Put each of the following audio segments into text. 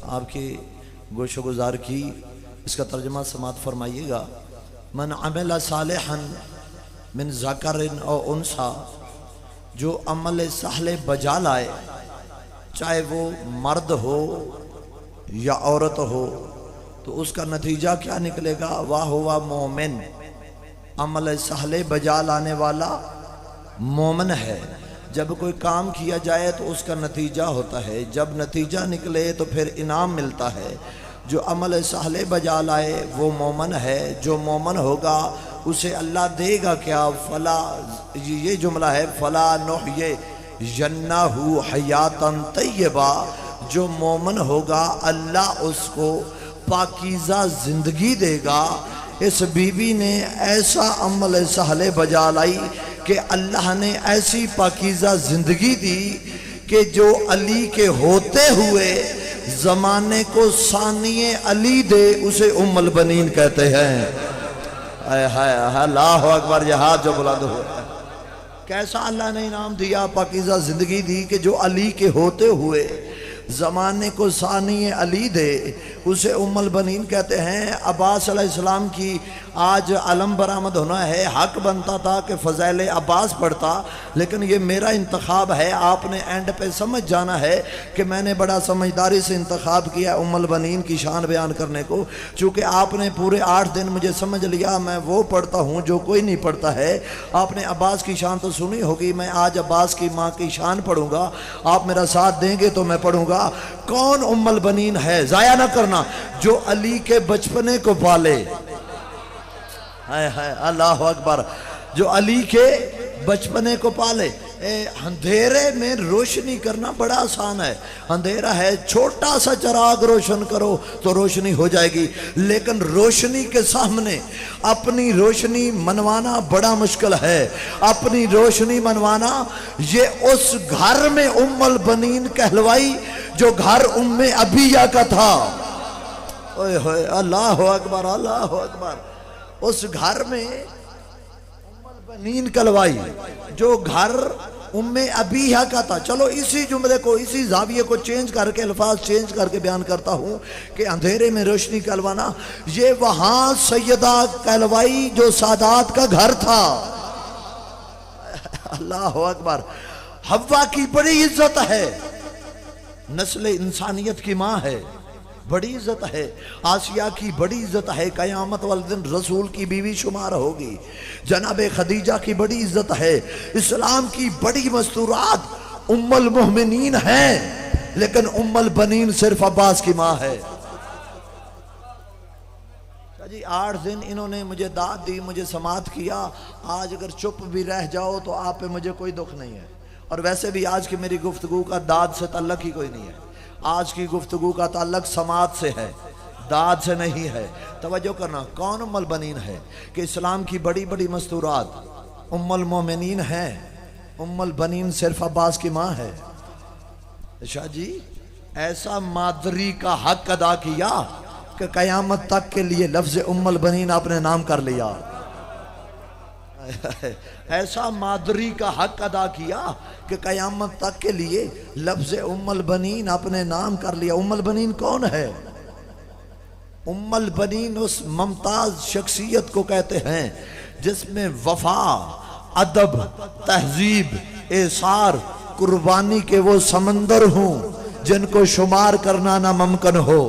आपकी गोशो गुजार की। इसका तर्जमा समात फरमाइएगा। मन अमल सालिहन मिन ज़करिन और उनसा, जो अमल साले बजा लाए, चाहे वो मर्द हो या औरत हो, तो उसका नतीजा क्या निकलेगा? वाह हुआ मोमिन। अमल साले बजा लाने वाला मोमिन है। जब कोई काम किया जाए तो उसका नतीजा होता है, जब नतीजा निकले तो फिर इनाम मिलता है। जो अमल साले बजा लाए वो मोमिन है। जो मोमिन होगा उसे अल्लाह देगा क्या? फला, ये जुमला है, फला नुहये जन्नहु हयातन तय्यबा। जो मोमिन होगा अल्लाह उसको पाकीज़ा जिंदगी देगा। इस बीवी ने ऐसा अमल साले बजा लाई कि अल्लाह ने ऐसी पाकीज़ा जिंदगी दी कि जो अली के होते हुए ज़माने को सानिए अली दे, उसे उम्मुल बनीन कहते हैं। अल्लाहु अकबर। जहाज जो बुलंद हुआ, कैसा अल्लाह ने इनाम दिया, पाकीज़ा जिंदगी दी कि जो अली के होते हुए ज़माने को सानिए अली दे, उसे उम्मुल बनीन कहते हैं। अब्बास अलैहिस्सलाम की आज अलम बरामद होना है। हक बनता था कि फ़ज़ाइल अब्बास पढ़ता, लेकिन ये मेरा इंतखाब है। आपने एंड पे समझ जाना है कि मैंने बड़ा समझदारी से इंतखाब किया उम्मुल बनीन की शान बयान करने को। चूँकि आपने पूरे 8 दिन मुझे समझ लिया मैं वो पढ़ता हूँ जो कोई नहीं पढ़ता है। आपने अब्बास की शान तो सुनी होगी, मैं आज अब्बास की माँ की शान पढ़ूँगा। आप मेरा साथ देंगे तो मैं पढ़ूँगा। कौन उम्मुल बनीन है, ज़ाया ना करना, जो अली के बचपने को पाले। है अल्लाह अकबर। जो अली के बचपने को पाले। अंधेरे में रोशनी करना बड़ा आसान है। अंधेरा है, छोटा सा चिराग रोशन करो तो रोशनी हो जाएगी, लेकिन रोशनी के सामने अपनी रोशनी मनवाना बड़ा मुश्किल है। अपनी रोशनी मनवाना, ये उस घर में उम्मुल बनीन कहलवाई जो घर उम्मे अबिया का था। ओए होए, अल्लाह अकबर, अल्लाह अकबर। उस घर में उम्मुल बनीन कहलवाई जो घर उम्मे अबीहा का था। चलो इसी जुमले को, इसी जाविये को चेंज करके, अल्फाज चेंज करके बयान करता हूँ कि अंधेरे में रोशनी कहलवाना, ये वहाँ सैयदा कहलवाई जो सादात का घर था। अल्लाह अकबर। हव्वा की बड़ी इज्जत है, नस्ल इंसानियत की माँ है, बड़ी इज्जत है। आसिया की बड़ी इज्जत है, क़यामत वाले दिन रसूल की बीवी शुमार होगी। जनाबे खदीजा की बड़ी इज्जत है। इस्लाम की बड़ी मस्तूरात उम्मुल मोमिनीन हैं, लेकिन उम्मुल बनीन सिर्फ अब्बास की माँ है। जी 8 दिन इन्होंने मुझे दाद दी, मुझे समात किया। आज अगर चुप भी रह जाओ तो आप पे मुझे कोई दुख नहीं है। और वैसे भी आज की मेरी गुफ्तगू का दाद से ताल्लुक ही कोई नहीं है। आज की गुफ्तगू का ताल्लुक समात से है, दाद से नहीं है। तवज्जो करना, कौन उम्मुल बनीन है कि इस्लाम की बड़ी बड़ी मस्तूरात उम्मुल मोमिनीन है। उम्मुल बनीन सिर्फ अब्बास की माँ है। शाह जी ऐसा मादरी का हक अदा किया कि क़यामत तक के लिए लफ्ज़ उम्मुल बनीन आपने नाम कर लिया। ऐसा मादरी का हक अदा किया कि क़यामत तक के लिए लफ्ज़ उम्मुल बनीन अपने नाम कर लिया। उम्मुल बनीन कौन है? उम्मुल बनीन उस मुमताज़ शख्सियत को कहते हैं जिसमें वफा, अदब, तहजीब, एसार, कुर्बानी के वो समंदर हों जिनको शुमार करना नामुमकिन हो।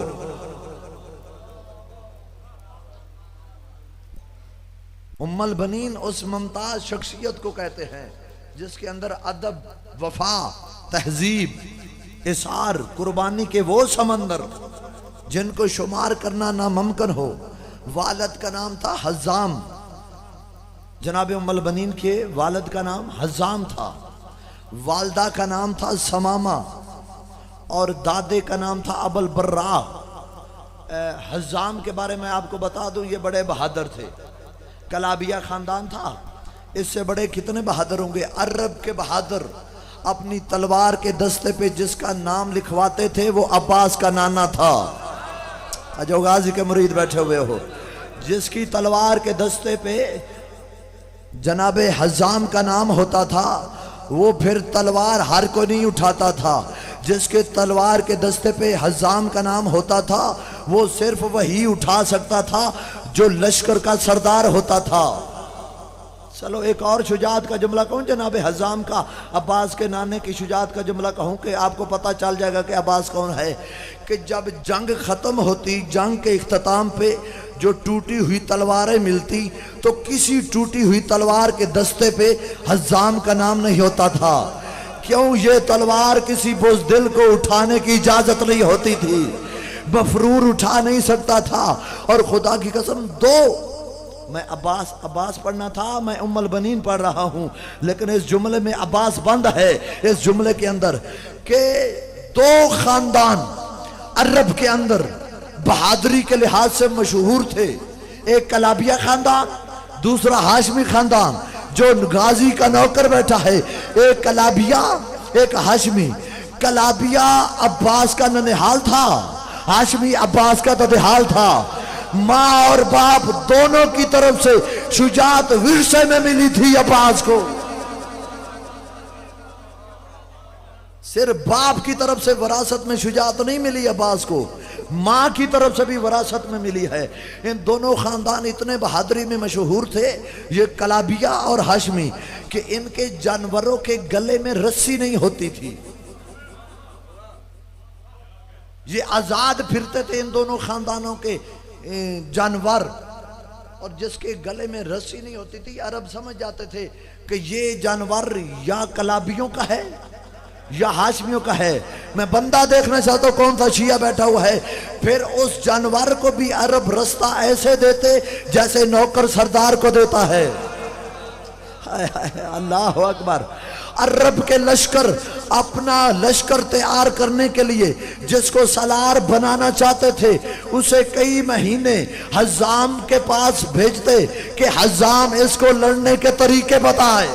उम्मुल बनीन उस मुमताज शख्सियत को कहते हैं जिसके अंदर अदब, वफा, तहजीब, इसार, कुर्बानी के वो समंदर जिनको शुमार करना नामुमकिन हो। वालिद का नाम था हज़ाम। जनाब उम्मुल बनीन के वालिद का नाम हज़ाम था, वालदा का नाम था समामा और दादे का नाम था अबुल बर्रा। हज़ाम के बारे में आपको बता दूं, ये बड़े बहादुर थे। कलाबिया खानदान था, इससे बड़े कितने बहादुर होंगे। अरब के बहादुर अपनी तलवार के दस्ते पे जिसका नाम लिखवाते थे वो अब्बास का नाना था। जो गाजी के मुरीद बैठे हुए हो, जिसकी तलवार के दस्ते पे जनाबे हज़ाम का नाम होता था, वो फिर तलवार हर को नहीं उठाता था। जिसके तलवार के दस्ते पे हज़ाम का नाम होता था, वो सिर्फ वही उठा सकता था जो लश्कर का सरदार होता था। चलो एक और शुजात का जुमला कहूँ जनाब हज़ाम का, अब्बास के नाने की शुजात का जुमला कहूँ कि आपको पता चल जाएगा कि अब्बास कौन है। कि जब जंग ख़त्म होती, जंग के इख्तिताम पे जो टूटी हुई तलवारें मिलती, तो किसी टूटी हुई तलवार के दस्ते पे हज़ाम का नाम नहीं होता था। क्यों? ये तलवार किसी बुज़दिल को उठाने की इजाज़त नहीं होती थी, मफरूर उठा नहीं सकता था। और खुदा की कसम मैं अब्बास पढ़ना था, मैं उम्मुल बनीन पढ़ रहा हूं, लेकिन इस जुमले में अब्बास बंद है। इस जुमले के अंदर के दो खानदान अरब के अंदर बहादुरी के लिहाज से मशहूर थे। एक कलाबिया खानदान, दूसरा हाशमी खानदान जो गाजी का नौकर बैठा है। एक कलाबिया, एक हाशमी। कलाबिया अब्बास का ननिहाल था, हाशमी अब्बास का ददेहाल था। माँ और बाप दोनों की तरफ से शुजात विरसे में मिली थी अब्बास को। सिर्फ बाप की तरफ से विरासत में शुजात नहीं मिली अब्बास को, माँ की तरफ से भी विरासत में मिली है। इन दोनों खानदान इतने बहादुरी में मशहूर थे, ये कलाबिया और हाशमी, कि इनके जानवरों के गले में रस्सी नहीं होती थी। ये आजाद फिरते थे इन दोनों खानदानों के जानवर, और जिसके गले में रस्सी नहीं होती थी, अरब समझ जाते थे कि ये जानवर या कलाबियों का है या हाशमियों का है। मैं बंदा देखना चाहता हूं कौन सा शिया बैठा हुआ है। फिर उस जानवर को भी अरब रास्ता ऐसे देते जैसे नौकर सरदार को देता है। अल्लाह अकबर। अरब के लश्कर अपना लश्कर तैयार करने के लिए जिसको सलार बनाना चाहते थे, उसे कई महीने हज़ाम के पास भेजते कि हज़ाम इसको लड़ने के तरीके बताए।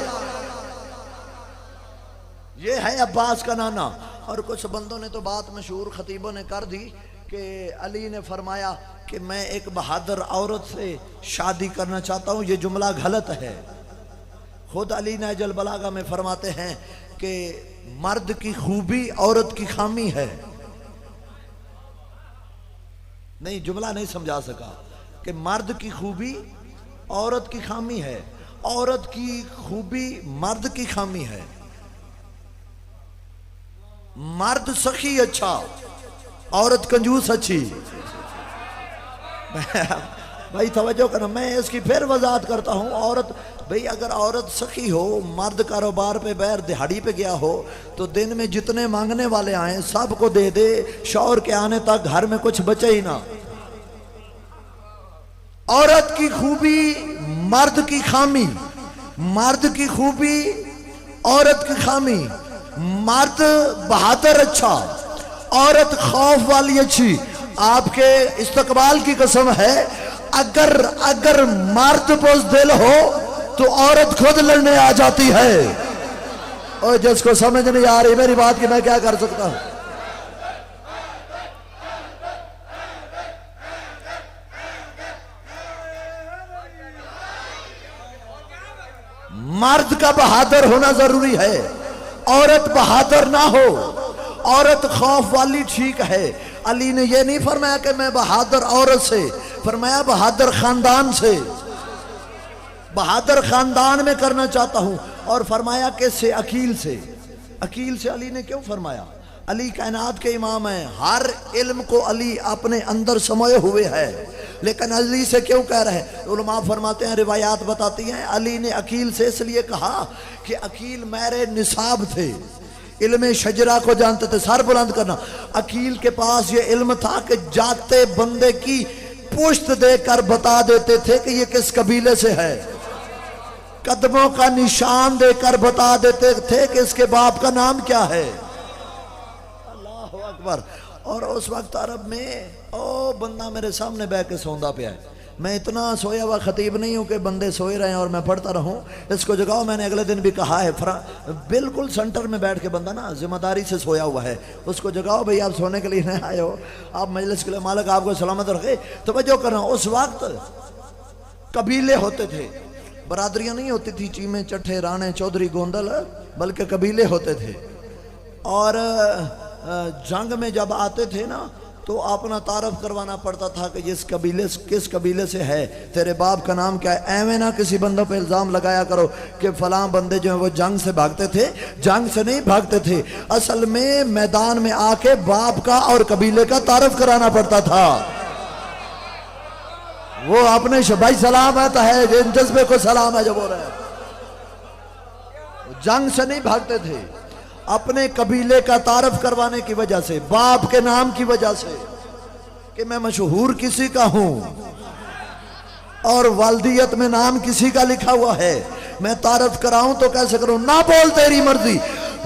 ये है अब्बास का नाना। और कुछ बंदों ने तो बात मशहूर खतीबों ने कर दी कि अली ने फरमाया कि मैं एक बहादुर औरत से शादी करना चाहता हूँ। ये जुमला गलत है। खुद अली नहजुल बलागा में फरमाते हैं कि मर्द की खूबी औरत की खामी है। नहीं, जुमला नहीं समझा सका कि मर्द की खूबी औरत की खामी है, औरत की खूबी मर्द की खामी है। मर्द सखी अच्छा, औरत कंजूस अच्छी। भाई तवज्जो करना, मैं इसकी फिर वजाहत करता हूँ। औरत भाई अगर औरत सखी हो, मर्द कारोबार पे बैर दिहाड़ी पे गया हो, तो दिन में जितने मांगने वाले आए सबको दे दे, शौहर के आने तक घर में कुछ बचे ही ना। औरत की खूबी मर्द की खामी, मर्द की खूबी औरत की खामी। मर्द बहादुर अच्छा, औरत खौफ वाली अच्छी। आपके इस्तकबाल की कसम है, अगर मर्द बुज़दिल हो तो औरत खुद लड़ने आ जाती है। और जिसको समझ नहीं आ रही मेरी बात की, मैं क्या कर सकता हूं। मर्द का बहादुर होना जरूरी है, औरत बहादुर ना हो। औरत खौफ वाली ठीक है। अली ने यह नहीं फरमाया कि मैं बहादुर औरत से, फरमाया बहादुर खानदान से, बहादुर खानदान में करना चाहता हूं। और फरमाया कि अकील से। अकील से अली ने क्यों फरमाया? अली कायनात के इमाम हैं, हर इल्म को अली अपने अंदर समाये हुए है, लेकिन अली से क्यों कह रहे हैं? उलमा फरमाते हैं, रिवायात बताती हैं, अली ने अकील से इसलिए कहा कि अकील मेरे निसाब थे, इल्म शजरा को जानते थे। सर बुलंद करना। अकील के पास ये इल्म था कि जाते बंदे की पुश्त देकर बता देते थे कि ये किस कबीले से है, कदमों का निशान देकर बता देते थे कि इसके बाप का नाम क्या है। अल्लाह अकबर। और उस वक्त अरब में ओ बंदा मेरे सामने बैठ के सौंदा पे है। मैं इतना सोया हुआ खतीब नहीं हूं कि बंदे सोए रहे हैं और मैं पढ़ता रहूं। इसको जगाओ। मैंने अगले दिन भी कहा है, बिल्कुल सेंटर में बैठ के बंदा ना जिम्मेदारी से सोया हुआ है, उसको जगाओ। भाई आप सोने के लिए नहीं आए हो, आप मजलिस के लिए, मालिक आपको सलामत रखे। तो वजह करना, उस वक्त कबीले होते थे, बरादरियां नहीं होती थी, चीमे चट्ठे राणे चौधरी गोंदल, बल्कि कबीले होते थे। और जंग में जब आते थे ना तो अपना तारफ करवाना पड़ता था कि जिस कबीले किस कबीले से है, तेरे बाप का नाम क्या है। एवं ना किसी बंदों पे इल्ज़ाम लगाया करो कि फलां बंदे जो है वो जंग से भागते थे। जंग से नहीं भागते थे, असल में मैदान में आके बाप का और कबीले का तारफ कराना पड़ता था। वो अपने भाई सलामत है, जिन जज्बे को सलाम है जो बोल रहे हैं, जंग से नहीं भागते थे, अपने कबीले का तारफ करवाने की वजह से, बाप के नाम की वजह से कि मैं मशहूर किसी का हूं और वालदियत में नाम किसी का लिखा हुआ है, मैं तारफ कराऊं तो कैसे करूं। ना बोल तेरी मर्जी,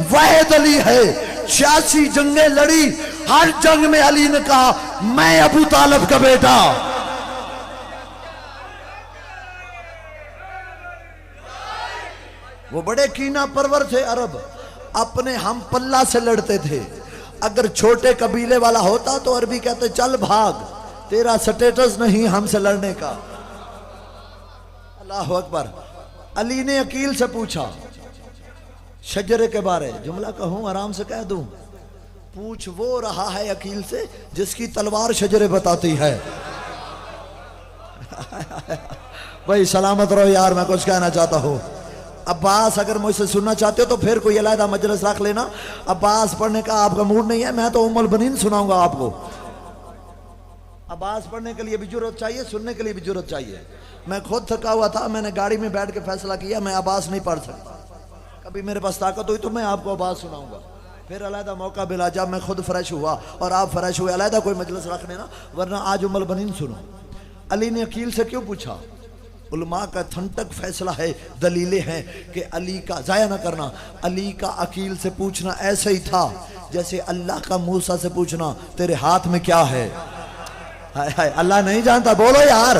वाहिद अली है, 86 जंगें लड़ी, हर जंग में अली ने कहा मैं अबू तालिब का बेटा। वो बड़े कीना परवर थे अरब, अपने हम पल्ला से लड़ते थे। अगर छोटे कबीले वाला होता तो अरबी कहते चल भाग, तेरा स्टेटस नहीं हमसे लड़ने का। अल्लाह अकबर। अली ने अकील से पूछा शजरे के बारे, जुमला कहूं आराम से कह दूं, पूछ वो रहा है अकील से जिसकी तलवार शजरे बताती है। भाई सलामत रहो यार, मैं कुछ कहना चाहता हूं। अब्बास अगर मुझसे सुनना चाहते हो तो फिर कोई अलहदा मजलिस रख लेना। अब्बास पढ़ने का आपका मूड नहीं है, मैं तो उम्मुल बनीन सुनाऊंगा आपको। अब्बास पढ़ने के लिए भी जरूरत चाहिए, सुनने के लिए भी जरूरत चाहिए। मैं खुद थका हुआ था, मैंने गाड़ी में बैठ के फैसला किया मैं अब्बास नहीं पढ़ सकता। कभी मेरे पास ताकत हुई तो मैं आपको अब्बास सुनाऊंगा। फिर अलहदा मौका मिला जब मैं खुद फ्रेश हुआ और आप फ्रेश हुए, अलहदा कोई मजलिस रख लेना, वरना आज उम्मुल बनीन सुनो। अली ने अकील से क्यों पूछा? उलमा का ठंडक फैसला है, दलीलें हैं कि अली का जाया ना करना। अली का अकील से पूछना ऐसे ही था जैसे अल्लाह का मूसा से पूछना तेरे हाथ में क्या है। हाय हाय, अल्लाह नहीं जानता, बोलो यार,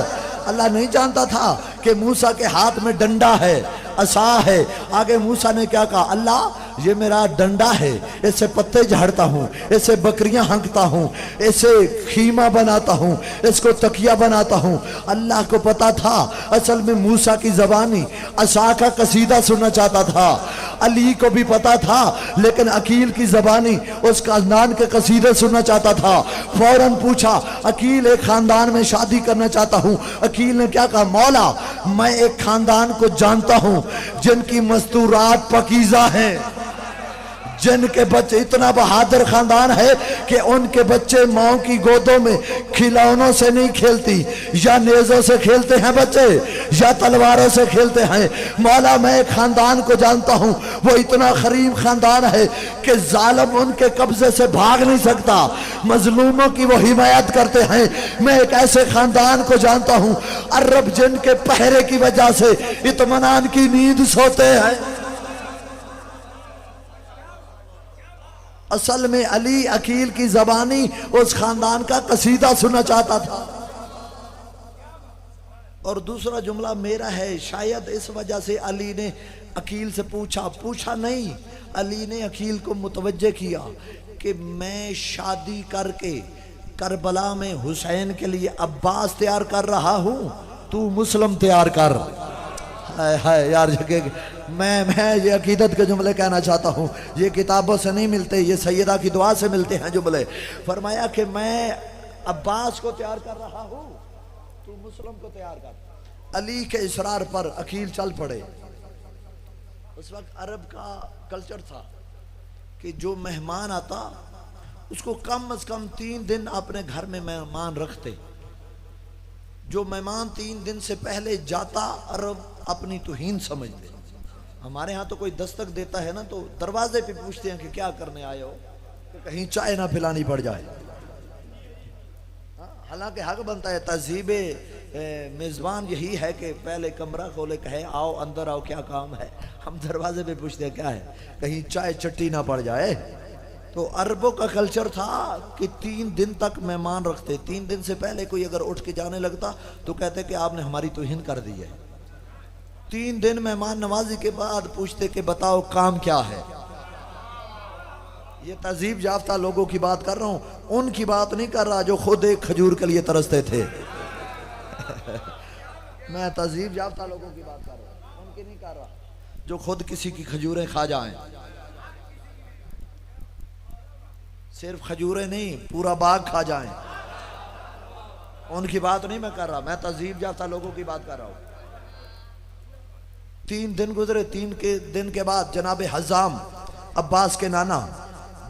अल्लाह नहीं जानता था कि मूसा के हाथ में डंडा है, असा है। आगे मूसा ने क्या कहा, अल्लाह ये मेरा डंडा है, इससे पत्ते झाड़ता हूँ, इससे बकरियां हंकता हूँ, इसे खीमा बनाता हूँ, इसको तकिया बनाता हूँ। अल्लाह को पता था असल में मूसा की ज़बानी असा का कसीदा सुनना चाहता था। अली को भी पता था, लेकिन अकील की ज़बानी उस खानदान के कसीदे सुनना चाहता था। फौरन पूछा, अकील एक खानदान में शादी करना चाहता हूँ। अकील ने क्या कहा, मौला मैं एक खानदान को जानता हूँ जिनकी मस्तूरात पकीज़ा हैं, जिनके बच्चे, इतना बहादुर खानदान है कि उनके बच्चे माओ की गोदों में खिलौनों से नहीं खेलती, या नेज़ों से खेलते हैं बच्चे, या तलवारों से खेलते हैं। मौला मैं एक खानदान को जानता हूँ, वो इतना गरीब खानदान है कि जालिम उनके कब्जे से भाग नहीं सकता, मजलूमों की वो हिमायत करते हैं। मैं एक ऐसे खानदान को जानता हूँ अरब जिनके पहरे की वजह से इत्मीनान की नींद सोते हैं। असल में अली अकील की ज़बानी उस खानदान का कसीदा सुनना चाहता था। और दूसरा जुमला मेरा है, शायद इस वजह से अली ने अकील से पूछा नहीं, अली ने अकील को मुतवज्जे किया कि मैं शादी करके करबला में हुसैन के लिए अब्बास तैयार कर रहा हूं, तू मुस्लिम तैयार कर। हाय हाय यार, मैं ये अकीदत के जुमले कहना चाहता हूँ, ये किताबों से नहीं मिलते, ये सैयदा की दुआ से मिलते हैं जुमले। फरमाया कि मैं अब्बास को तैयार कर रहा हूँ, तू मुस्लिम को तैयार कर। अली के इसरार पर अकील चल पड़े। उस वक्त अरब का कल्चर था कि जो मेहमान आता उसको कम से कम 3 दिन अपने घर में मेहमान रखते। जो मेहमान 3 दिन से पहले जाता अरब अपनी तौहीन समझते। हमारे यहाँ तो कोई दस्तक देता है ना तो दरवाजे पे पूछते हैं कि क्या करने आए हो, कि कहीं चाय ना पिलानी पड़ जाए। हालांकि हक बनता है, तहजीबे मेज़बान यही है कि पहले कमरा खोले, कहे आओ अंदर आओ, क्या काम है। हम दरवाजे पे पूछते हैं क्या है, कहीं चाय चट्टी ना पड़ जाए। तो अरबों का कल्चर था कि 3 दिन तक मेहमान रखते। 3 दिन से पहले कोई अगर उठ के जाने लगता तो कहते कि आपने हमारी तौहीन कर दी है। 3 दिन मेहमान नवाजी के बाद पूछते कि बताओ काम क्या है। ये तहजीब याफ्ता लोगों की बात कर रहा हूं, उनकी बात नहीं कर रहा जो खुद एक खजूर के लिए तरसते थे। मैं तहजीब याफ्ता लोगों की बात कर रहा हूं, उनकी नहीं कर रहा जो खुद किसी की खजूरें खा जाएं। सिर्फ खजूरें नहीं, पूरा बाग खा जाएं। उनकी बात नहीं मैं कर रहा, मैं तहजीब याफ्ता लोगों की बात कर रहा हूं। 3 दिन गुजरे, 3 दिन के बाद जनाब हजाम अब्बास के नाना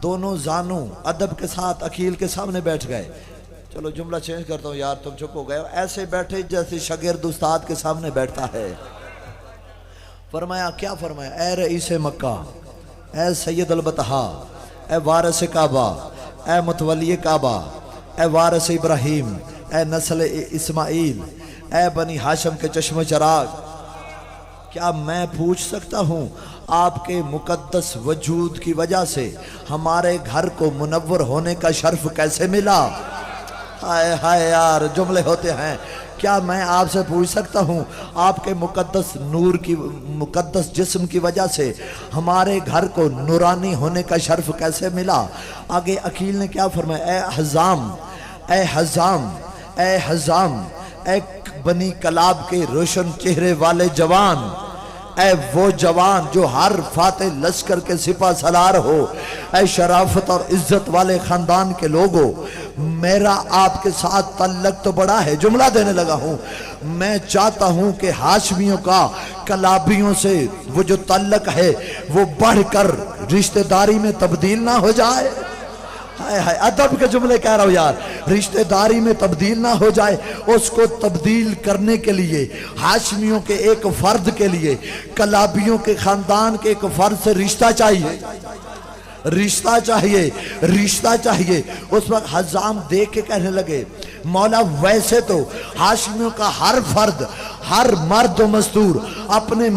दोनों जानू अदब के साथ अकील के सामने बैठ गए। चलो जुमला चेंज करता हूँ यार, तुम चुप हो गए। ऐसे बैठे जैसे शागिर्द उस्ताद के सामने बैठता है। फरमाया, क्या फरमाया? ए रईस मक्का, ए सैयद अलबतहा, ए वारिस काबा, ए मुतवली काबा, ए वारिस इब्राहिम, ए नस्ल इस्माइल, ए बनी हाशम के चश्म चराग, क्या मैं पूछ सकता हूँ आपके मुकद्दस वजूद की वजह से हमारे घर को मुनव्वर होने का शर्फ कैसे मिला? हाय हाय यार, जुमले होते हैं। क्या मैं आपसे पूछ सकता हूँ आपके मुकद्दस नूर की, मुकद्दस जिस्म की वजह से हमारे घर को नूरानी होने का शर्फ कैसे मिला? आगे अकील ने क्या फरमाया? ए हजाम, ए हजाम, ए हजाम, ए बनी कलाब के रोशन चेहरे वाले जवान, ऐ वो जवान जो हर फाते लश्कर के सिपा सलार हो, ऐ शराफत और इज्जत वाले खानदान के लोगों, मेरा आपके साथ तल्लक तो बड़ा है। जुमला देने लगा हूं, मैं चाहता हूं कि हाशमियों का कलाबियों से वो जो तल्लक है वो बढ़कर रिश्तेदारी में तब्दील ना हो जाए। हाय हाय, अदब के जुमले कह रहा हूं यार, रिश्तेदारी में तब्दील ना हो जाए। उसको तब्दील करने के लिए हाशमियों के एक फर्द के लिए, कलाबियों के खानदान के एक फर्द से रिश्ता चाहिए, रिश्ता चाहिए, रिश्ता चाहिए। उस वक्त हजाम देख के कहने लगे, मौला वैसे तो हाशमियों का हर फर्द, हर मर्द मजदूर अपने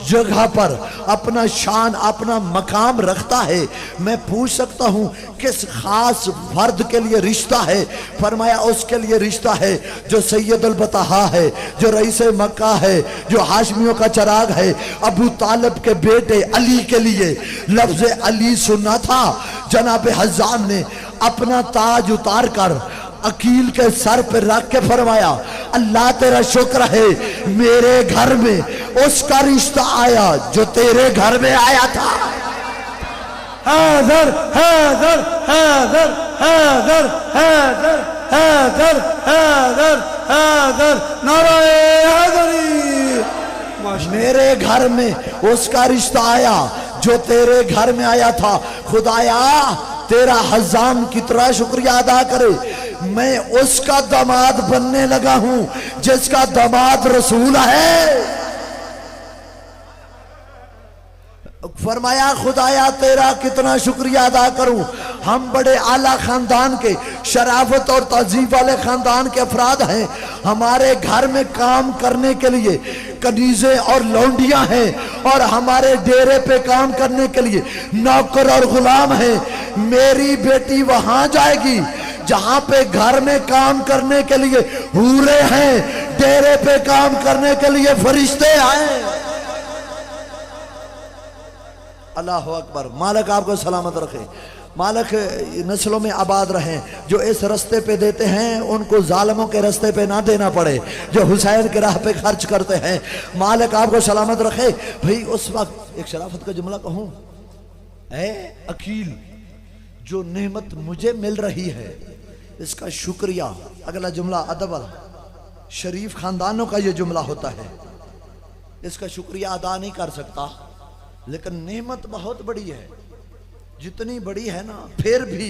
जगह पर अपना शान, अपना मकाम रखता है। मैं पूछ सकता हूँ किस खास फर्द के लिए रिश्ता है? फरमाया, उसके लिए रिश्ता है जो सैयद अल-बतहा है, जो रईस मक्का है, जो हाशमियों का चराग है। अबू तालिब के बेटे अली के लिए लफ्ज अली सुनना था। जनाब हजाम ने अपना ताज उतार कर अकील के सर पे रख के फरमाया, अल्लाह तेरा शुक्र है मेरे घर में उसका रिश्ता आया जो तेरे घर में आया था। हाज़र हाज़र हाज़र हाज़र हाज़र हाज़र हाज़र हाज़र नाराए हैदरी। मेरे घर में उसका रिश्ता आया जो तेरे घर में आया था। खुदाया तेरा हजाम कितना शुक्रिया अदा करे, मैं उसका दामाद बनने लगा हूं जिसका दामाद रसूल है। फरमाया, खुदाया तेरा कितना शुक्रिया अदा करूं, हम बड़े आला खानदान के, शराफत और तहजीब वाले खानदान के अफराद हैं। हमारे घर में काम करने के लिए कनीजे और लौंडियां हैं, और हमारे डेरे पे काम करने के लिए नौकर और गुलाम हैं। मेरी बेटी वहां जाएगी जहां पे घर में काम करने के लिए हूरे हैं, डेरे पे काम करने के लिए फरिश्ते आए। अल्लाह अकबर। मालिक आपको सलामत रखे, मालिक नस्लों में आबाद रहें। जो इस रास्ते पे देते हैं उनको जालिमों के रास्ते पे ना देना पड़े, जो हुसैन के राह पे खर्च करते हैं। मालिक आपको सलामत रखे। भाई उस वक्त एक शराफत का जुमला कहूं, ऐ अकील, जो नेमत मुझे मिल रही है इसका शुक्रिया। अगला जुमला अदब वाला, शरीफ खानदानों का ये जुमला होता है, इसका शुक्रिया अदा नहीं कर सकता, लेकिन नेमत बहुत बड़ी है। जितनी बड़ी है ना, फिर भी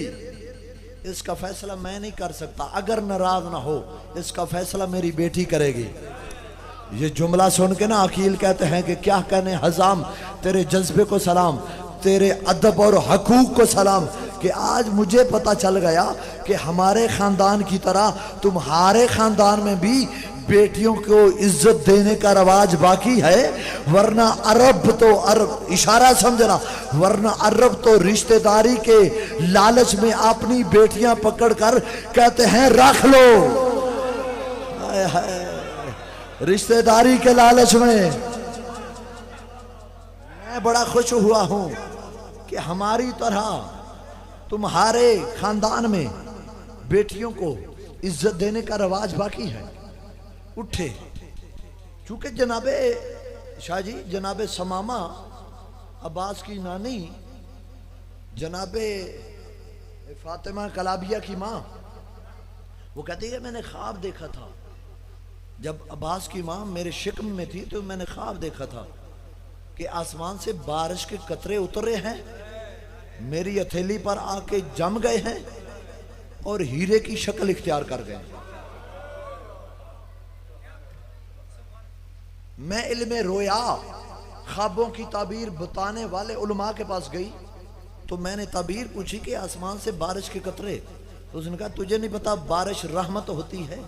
इसका फैसला मैं नहीं कर सकता। अगर नाराज ना हो, इसका फैसला मेरी बेटी करेगी। ये जुमला सुन के ना अकील कहते हैं कि क्या कहने हजाम, तेरे जज्बे को सलाम, तेरे अदब और हकूक को सलाम, कि आज मुझे पता चल गया कि हमारे खानदान की तरह तुम्हारे खानदान में भी बेटियों को इज्जत देने का रवाज बाकी है। वरना अरब तो, अरब इशारा समझना, वरना अरब तो रिश्तेदारी के लालच में अपनी बेटियां पकड़कर कहते हैं रख लो। हाय हाय, रिश्तेदारी के लालच में। मैं बड़ा खुश हुआ हूं कि हमारी तरह तुम्हारे खानदान में बेटियों को इज्जत देने का रवाज बाकी है। उठे, चूंकि जनाबे शाह जी, जनाबे समामा अब्बास की नानी जनाबे फातिमा कलाबिया की माँ वो कहती है मैंने ख्वाब देखा था, जब अब्बास की माँ मेरे शिकम में थी तो मैंने ख्वाब देखा था कि आसमान से बारिश के कतरे उतरे हैं, मेरी हथेली पर आके जम गए हैं और हीरे की शक्ल इख्तियार कर गए। मैं इल्मे रोया ख्वाबों की ताबीर बताने वाले उलमा के पास गई तो मैंने ताबीर पूछी कि आसमान से बारिश के कतरे, तो उसने कहा तुझे नहीं पता बारिश रहमत होती है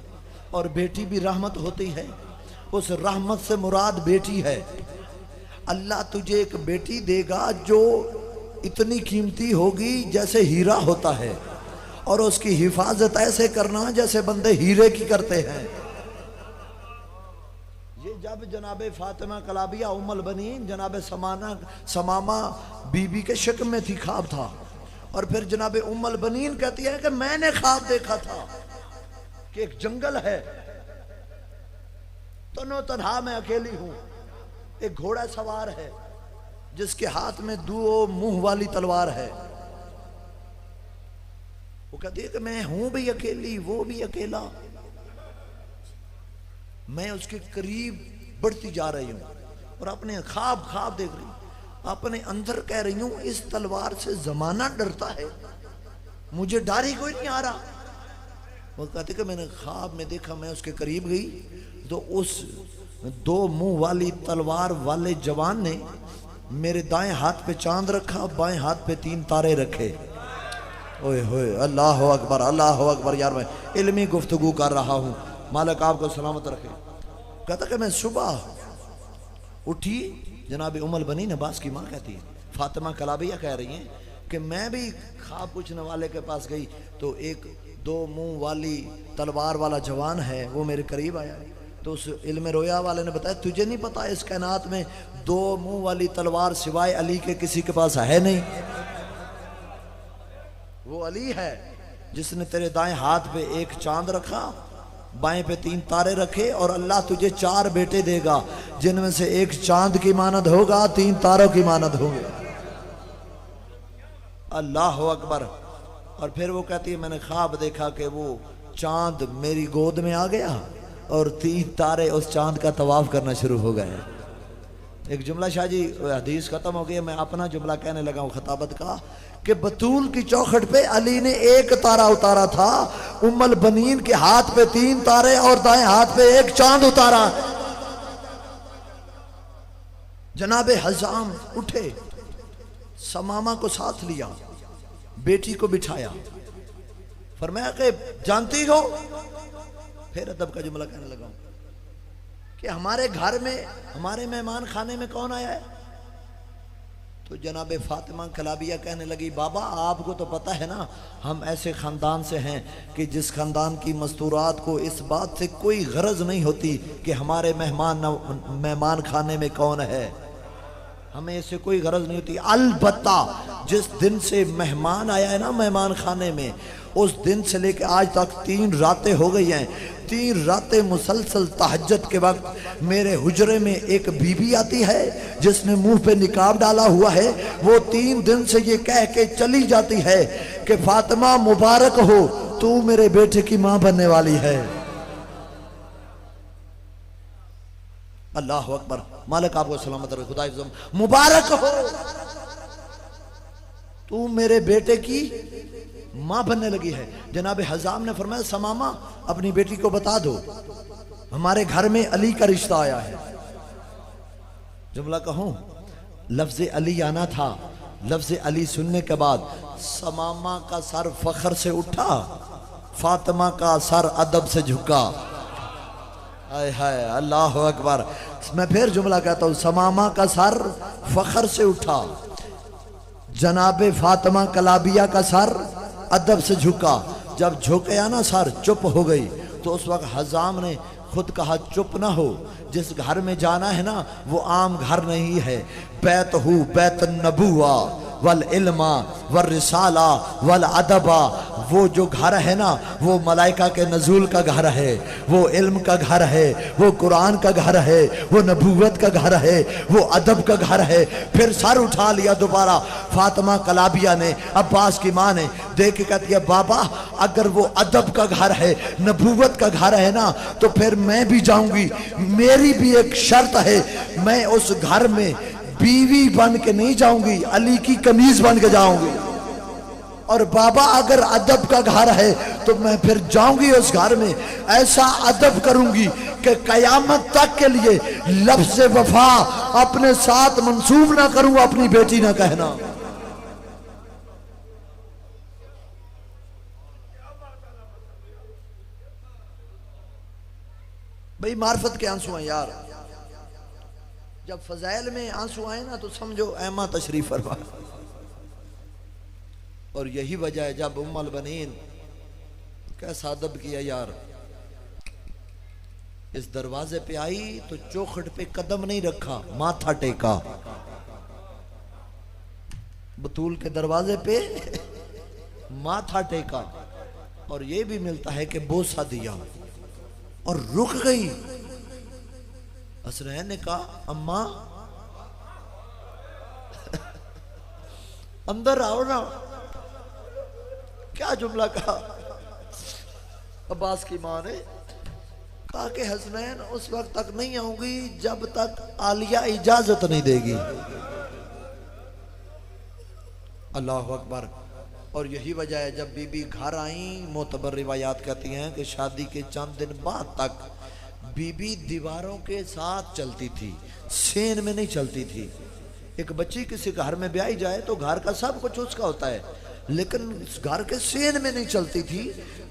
और बेटी भी रहमत होती है, उस रहमत से मुराद बेटी है। अल्लाह तुझे एक बेटी देगा जो इतनी कीमती होगी जैसे हीरा होता है और उसकी हिफाजत ऐसे करना जैसे बंदे हीरे की करते हैं। ये जब जनाबे फातिमा कलाबिया उम्मुल बनीन जनाबे समामा बीबी के शिकम में थी, ख्वाब था, और फिर जनाबे उम्मुल बनीन कहती है कि मैंने ख्वाब देखा था कि एक जंगल है, तनो तन्हा मैं अकेली हूं, एक घोड़ा सवार है जिसके हाथ में दो मुंह वाली तलवार है। वो कहती है कि मैं हूं भी अकेली, वो भी अकेला, मैं उसके करीब बढ़ती जा रही हूं और अपने ख्वाब देख रही हूं, अपने अंदर कह रही हूं इस तलवार से जमाना डरता है, मुझे डर ही कोई नहीं आ रहा। वो कहते कि मैंने ख्वाब में देखा, मैं उसके करीब गई तो उस दो मुंह वाली तलवार वाले जवान ने मेरे दाएं हाथ पे चांद रखा, बाएं हाथ पे 3 तारे रखे। ओए होए, अल्लाह अकबर, अल्लाह अकबर। यार मैं इल्मी गुफ्तगू कर रहा हूँ, मालिक आपको सलामत रखे। कहता कि मैं सुबह उठी, जनाब उम्मुल बनीन अब्बास की माँ कहती है, फातिमा कलाबिया कह रही हैं कि मैं भी ख्वाब पूछने वाले के पास गई तो एक 2 मुंह वाली तलवार वाला जवान है, वो मेरे करीब आया, तो उस इल्म रोया वाले ने बताया तुझे नहीं पता इस कायनात में 2 मुंह वाली तलवार सिवाय अली के किसी के पास है नहीं, वो अली है जिसने तेरे दाएं हाथ पे एक चांद रखा, बाएं पे 3 तारे रखे, और अल्लाह तुझे 4 बेटे देगा जिनमें से एक चांद की मानद होगा, 3 तारों की मानद होंगे। अल्लाह अकबर। और फिर वो कहती है मैंने ख्वाब देखा कि वो चांद मेरी गोद में आ गया और 3 तारे उस चांद का तवाफ करना शुरू हो गए। एक जुमला शाह जी, हदीस खत्म हो गई, मैं अपना जुमला कहने लगा हूँ खताबत का, कि बतूल की चौखट पे अली ने 1 तारा उतारा था, उम्मुल बनीन के हाथ पे 3 तारे और दाएं हाथ पे 1 चांद उतारा। जनाबे हजाम उठे, समामा को साथ लिया, बेटी को बिठाया, फरमाया कि जानती हो, फिर अदब का जुमला कहने लगा कि हमारे घर में हमारे मेहमान खाने में कौन आया है? तो जनाबे फातिमा कलाबिया कहने लगी बाबा आपको तो पता है ना, हम ऐसे ख़ानदान से हैं कि जिस ख़ानदान की मस्तूरात को इस बात से कोई गरज नहीं होती कि हमारे मेहमान खाने में कौन है, हमें इससे कोई गरज नहीं होती। अलबत्ता जिस दिन से मेहमान आया है ना मेहमान खाने में, उस दिन से लेकर आज तक 3 रातें हो गई हैं, 3 रातें मुसलसल तहज्जुद के वक्त मेरे हुजरे में एक बीबी आती है जिसने मुंह पे निकाब डाला हुआ है, वो 3 दिन से ये कह के चली जाती है कि फातिमा मुबारक हो, तू मेरे बेटे की मां बनने वाली है। अल्लाह अकबर, मालिक आपको सलामत रखे, खुदा इज़्ज़त, मुबारक हो, तू मेरे बेटे की मां बनने लगी है। जनाब हजाम ने फरमाया समामा अपनी बेटी को बता दो हमारे घर में अली का रिश्ता आया है। जुमला कहूं, लफ्ज अली आना था, लफ्ज अली सुनने के बाद समामा का सर फख्र से उठा, फातिमा का सर अदब से झुका। हाय हाय, अल्लाह अकबर। मैं फिर जुमला कहता हूं, समामा का सर फख्र से उठा, जनाबे फातिमा कलाबिया का सर अदब से झुका। जब झुकया ना सर, चुप हो गई, तो उस वक्त हजाम ने खुद कहा चुप ना हो, जिस घर में जाना है ना वो आम घर नहीं है, बैत हु बैत नबुआ, वल इल्मा वल रिसाला वल अदबा। वो जो घर है ना, वो मलाइका के नजूल का घर है, वो इल्म का घर है, वो कुरान का घर है, वो नबूवत का घर है, वो अदब का घर है। फिर सर उठा लिया दोबारा फातिमा कलाबिया ने, अब्बास की माँ ने, देख के कहती है बाबा अगर वो अदब का घर है, नबूवत का घर है ना, तो फिर मैं भी जाऊंगी। मेरी भी एक शर्त है, मैं उस घर में बीवी बन के नहीं जाऊंगी, अली की कमीज बन के जाऊंगी। और बाबा अगर अदब का घर है तो मैं फिर जाऊंगी उस घर में, ऐसा अदब करूंगी कि कयामत तक के लिए लफ्ज़ वफा अपने साथ मंसूब ना करूं, अपनी बेटी ना कहना। भाई मार्फत के आंसू हैं यार, जब फजाइल में आंसू आए ना तो समझो ऐमा तशरीफ फरमा। और यही वजह है जब उम्मुल बनीन कैसा अदब किया यार, इस दरवाजे पे आई तो चौखट पे कदम नहीं रखा, माथा टेका। बतूल के दरवाजे पे माथा टेका। और ये भी मिलता है कि बोसा दिया और रुक गई। हसनैन ने कहा अम्मा अंदर आओ ना। क्या जुमला कहा अब्बास की मां ने? कहा कि हसनैन उस वक्त तक नहीं आऊंगी जब तक आलिया इजाजत नहीं देगी। अल्लाह अकबर। और यही वजह है जब बीबी घर आई, मोतबर रिवायात कहती हैं कि शादी के चंद दिन बाद तक बीबी दीवारों के साथ चलती थी, सेन में नहीं चलती थी। एक बच्ची किसी घर में ब्याही जाए तो घर का सब कुछ उसका होता है, लेकिन घर के सेन में नहीं चलती थी,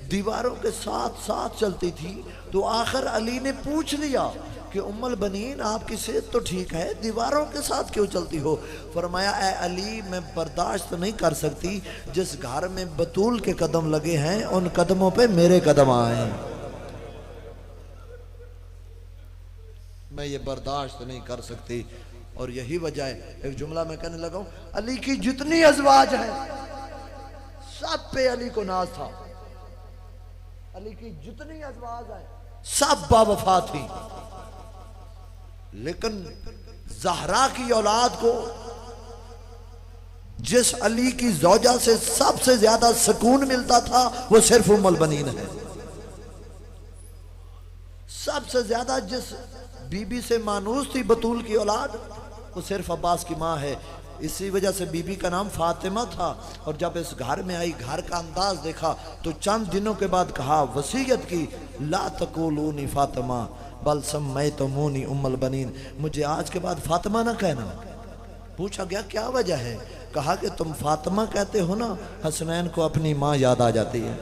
दीवारों के साथ साथ चलती थी। तो आखिर अली ने पूछ लिया कि उम्मुल बनीन आपकी सेहत तो ठीक है, दीवारों के साथ क्यों चलती हो? फरमाया ए अली मैं बर्दाश्त नहीं कर सकती जिस घर में बतूल के कदम लगे हैं उन कदमों पे मेरे कदम आए, मैं ये बर्दाश्त नहीं कर सकती। और यही वजह है, एक जुमला मैं कहने लगा हूं, अली की जितनी अज़वाज हैं सब पे अली को नाज था। अली की जितनी अज़वाज हैं सब बावफा थी, लेकिन ज़हरा की औलाद को जिस अली की ज़ौजा से सबसे ज्यादा सुकून मिलता था वो सिर्फ उम्मुल बनीन है। सबसे ज्यादा जिस बीबी से मानूस थी बतूल की औलाद, वो सिर्फ अब्बास की माँ है। इसी वजह से बीबी का नाम फातिमा था। और जब इस घर में आई, घर का अंदाज देखा तो चंद दिनों के बाद कहा, वसीयत की, ला तक़ूलूनी फातिमा बल सम्मैतमूनी उम्मुल बनीन, मुझे आज के बाद फातिमा ना कहना। पूछा गया क्या वजह है? कहा कि तुम फातिमा कहते हो ना, हसनैन को अपनी माँ याद आ जाती है,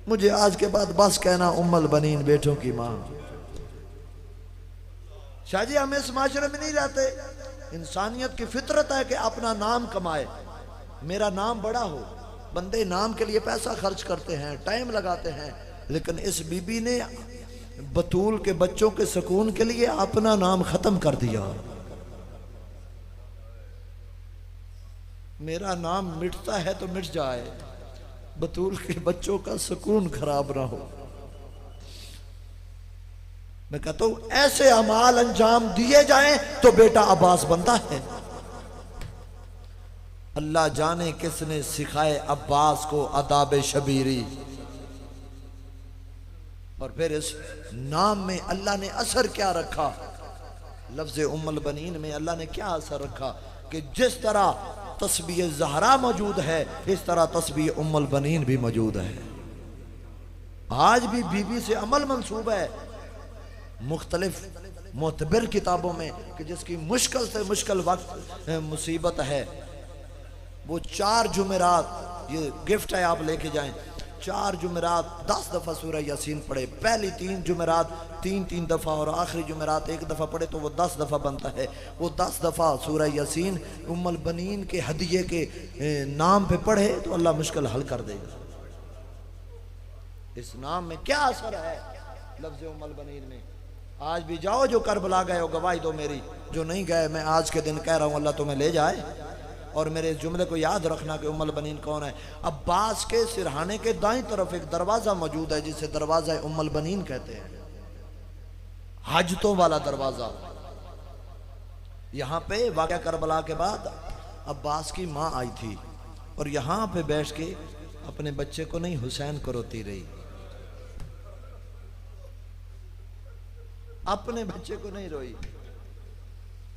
मुझे आज के बाद बस कहना उम्मुल बनीन, बेटों की माँ। शाहजी हम इस माशरे में नहीं रहते, इंसानियत की फितरत है कि अपना नाम कमाए, मेरा नाम बड़ा हो। बंदे नाम के लिए पैसा खर्च करते हैं, टाइम लगाते हैं, लेकिन इस बीबी ने बतूल के बच्चों के सुकून के लिए अपना नाम खत्म कर दिया। मेरा नाम मिटता है तो मिट जाए, बतूल के बच्चों का सुकून खराब ना हो। मैं कहता हूं ऐसे अमाल अंजाम दिए जाएं तो बेटा अब्बास बनता है। अल्लाह जाने किसने सिखाए अब्बास को अदाब शबीरी। और फिर इस नाम में अल्लाह ने असर क्या रखा, लफ्ज़ उम्मुल बनीन में अल्लाह ने क्या असर रखा कि जिस तरह तस्बीह ज़हरा मौजूद है इस तरह तस्बीह उम्मुल बनीन भी मौजूद है। आज भी बीबी से अमल मंसूब है मुख्तलिफ मोतबर किताबों में कि जिसकी मुश्किल से मुश्किल वक्त मुसीबत है, वो 4 जुमेरात, ये गिफ्ट है आप लेके जाएं, 4 जुमेरात 10 दफ़ा सूरह यासीन पढ़े। पहली 3 जुमेरात 3 दफ़ा और आखिरी जुमेरात 1 दफ़ा पढ़े तो वो 10 दफ़ा बनता है। वो 10 दफ़ा सूरह यासीन उम्मुल बनीन के हदिये के नाम पे पढ़े तो अल्लाह मुश्किल हल कर देगा। इस नाम में क्या असर है लफ्ज़ उम्मुल बनीन में? आज भी जाओ, जो करबला गए हो गवाही दो मेरी, जो नहीं गए मैं आज के दिन कह रहा हूँ अल्लाह तुम्हें ले जाए। और मेरे इस जुमले को याद रखना कि उम्मुल बनीन कौन है। अब्बास के सिरहाने के दाईं तरफ एक दरवाज़ा मौजूद है जिसे दरवाज़ा उम्मुल बनीन कहते हैं, हाजतों वाला दरवाज़ा। यहाँ पे वाक़या करबला के बाद अब्बास की माँ आई थी और यहाँ पे बैठ के अपने बच्चे को नहीं, हुसैन को रोती रही, अपने बच्चे को नहीं रोई,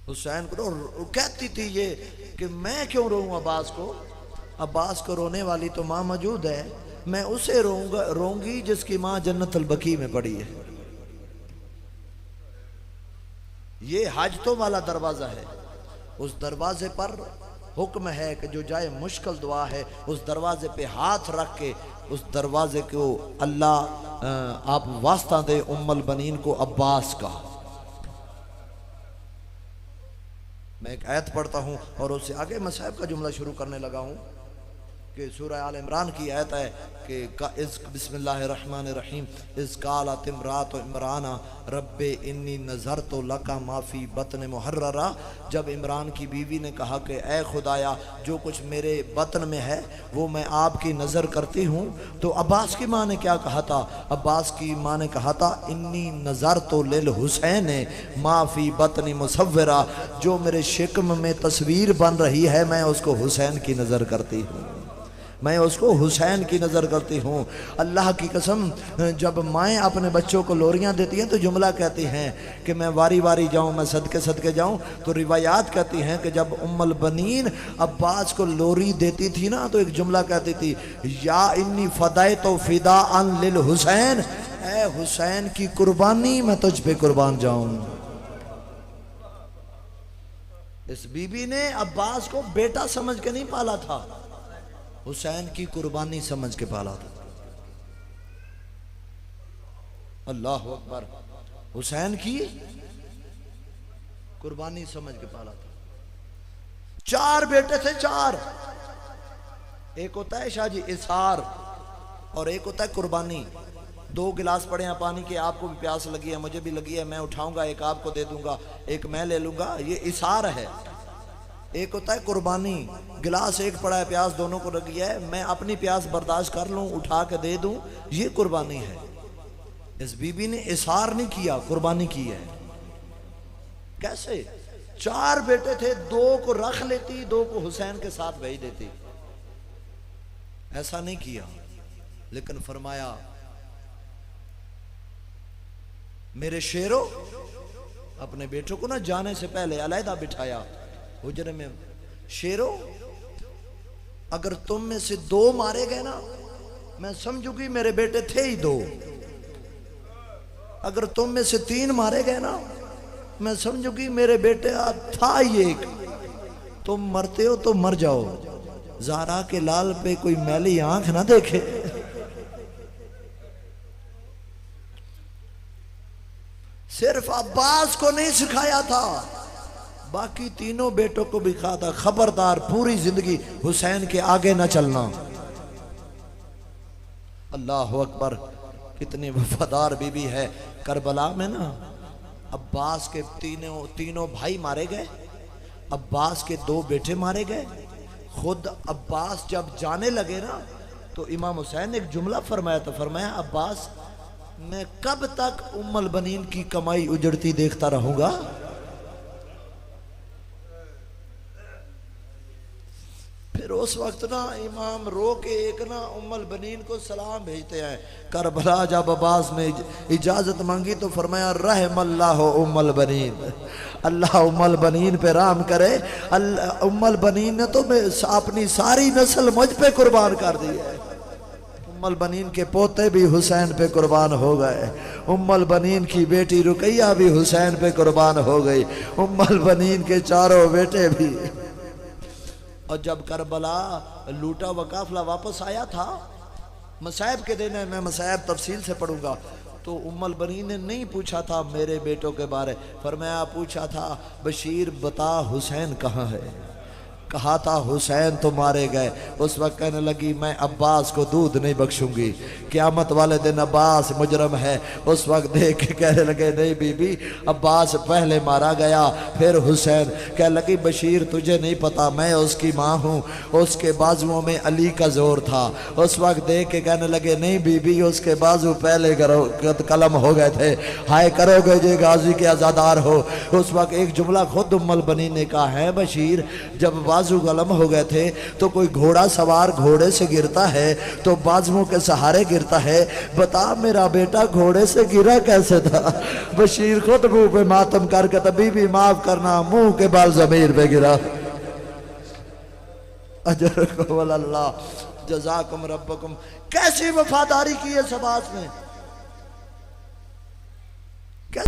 हुसैन को कहती थी ये कि मैं क्यों रोऊं अब्बास को, अब्बास को रोने वाली तो माँ मौजूद है, मैं उसे रोऊंगी जिसकी माँ जन्नतुल बकी में पड़ी है। ये हाजतों वाला दरवाजा है, उस दरवाजे पर हुक्म है कि जो जाए मुश्किल दुआ है उस दरवाजे पे हाथ रख के उस दरवाजे को अल्लाह आप वास्ता दे उम्मुल बनीन को अब्बास का। मैं एक आयत पढ़ता हूँ और उससे आगे मसाइब का जुमला शुरू करने लगा हूँ कि सूरह आल इमरान की आयत है कि बिस्मिल्लाहिर्रहमानिर्रहीम इस कालत इमरात इमराना रब्बे इन्नी नज़रतु लका माफ़ी बतन मुहर्ररा। जब इमरान की बीवी ने कहा कि ए खुदाया जो कुछ मेरे बतन में है वो मैं आपकी नज़र करती हूँ, तो अब्बास की माँ ने क्या कहा था? अब्बास की माँ ने कहा था इन्नी नज़रतु लिल हुसैन माफ़ी बतन मुसव्वरा, जो मेरे शिकम में तस्वीर बन रही है मैं उसको हुसैन की नज़र करती हूँ, मैं उसको हुसैन की नज़र करती हूँ। अल्लाह की कसम, जब माएँ अपने बच्चों को लोरियाँ देती हैं तो जुमला कहती हैं कि मैं वारी वारी जाऊँ, मैं सदके सदके जाऊँ। तो रिवायात कहती हैं कि जब उम्मुल बनीन अब्बास को लोरी देती थी ना तो एक जुमला कहती थी, या इन्नी फ़दाए तो फ़िदा अन लिल हुसैन, ए हुसैन की कुर्बानी मैं तुझ पे कुर्बान जाऊँ। इस बीबी ने अब्बास को बेटा समझ के नहीं पाला था, हुसैन की कुर्बानी समझ के पाला था। अल्लाह अकबर, हुसैन की कुर्बानी समझ के पाला था। 4 बेटे थे, 4। एक होता है शाह जी इसार और एक होता है कुर्बानी। 2 गिलास पड़े हैं पानी के, आपको भी प्यास लगी है, मुझे भी लगी है, मैं उठाऊंगा, एक आपको दे दूंगा, एक मैं ले लूंगा, ये इसार है। एक होता है कुर्बानी, गिलास एक पड़ा है, प्यास दोनों को लगी है, मैं अपनी प्यास बर्दाश्त कर लूं, उठा के दे दूं, ये कुर्बानी है। इस बीबी ने इसार नहीं किया, कुर्बानी की है। कैसे? 4 बेटे थे, 2 को रख लेती, 2 को हुसैन के साथ भेज देती, ऐसा नहीं किया। लेकिन फरमाया मेरे शेरों, अपने बेटों को ना जाने से पहले अलहदा बिठाया हुजरे में, शेरों अगर तुम में से 2 मारे गए ना मैं समझूंगी मेरे बेटे थे ही 2, अगर तुम में से 3 मारे गए ना मैं समझूंगी मेरे बेटे था ही 1। तुम मरते हो तो मर जाओ, ज़हरा के लाल पे कोई मैली आंख ना देखे। सिर्फ अब्बास को नहीं सिखाया था, बाकी तीनों बेटों को भी कहा था खबरदार पूरी जिंदगी हुसैन के आगे न चलना। अल्लाह अकबर, कितनी वफादार बीबी है। करबला में ना अब्बास के तीनों भाई मारे गए, अब्बास के 2 बेटे मारे गए। खुद अब्बास जब जाने लगे ना तो इमाम हुसैन ने एक जुमला फरमाया था, फरमाया अब्बास मैं कब तक उम्मुल बनीन की कमाई उजड़ती देखता रहूंगा। फिर उस वक्त ना इमाम रो के एक ना उम्मुल बनीन को सलाम भेजते हैं। करबला जब अब्बास ने इजाजत मांगी तो फरमाया रहमल्लाहु उम्मुल बनीन, अल्लाह उम्मुल बनीन पे रहम करे। उम्मुल बनीन ने तो अपनी सारी नस्ल मुझ पे कुर्बान कर दी है। उम्मुल बनीन के पोते भी हुसैन पे कुर्बान हो गए, उम्मुल बनीन की बेटी रुकैया भी हुसैन पे कुर्बान हो गई, उम्मुल बनीन के 4 बेटे भी। और जब करबला लूटा हुआ काफिला वापस आया था, मसाइब के दिन है, मैं मसाइब तफसील से पढ़ूंगा, तो उम्मुल बनीन ने नहीं पूछा था मेरे बेटों के बारे, फरमाया पूछा था बशीर बता हुसैन कहाँ है। कहा था हुसैन तो मारे गए। उस वक्त कहने लगी मैं अब्बास को दूध नहीं बख्शूंगी, क़यामत वाले दिन अब्बास मुजरम है। उस वक्त देख के कहने लगे नहीं बीबी, अब्बास पहले मारा गया फिर हुसैन। कह लगी बशीर तुझे नहीं पता मैं उसकी माँ हूँ, उसके बाजुओं में अली का जोर था। उस वक्त देख के कहने लगे नहीं बीबी, उसके बाजू पहले कलम हो गए थे, हाय करोगे जे गाजी के आज़ादार हो। उस वक्त एक जुमला खुद उम्मल बनी ने कहा है बशीर, जब बाजू कलम हो गए थे तो कोई घोड़ा सवार घोड़े से गिरता है तो बाजुओं के सहारे गिरता है, बता मेरा बेटा घोड़े से गिरा कैसे था। बशीर खुद मुंह पे मातम करके तो बीबी माफ करना, मुंह के बाल जमीर पे गिरा। अजरकुम अल्लाह जज़ाकुम रब्बकुम। कैसी वफादारी की है सबास में।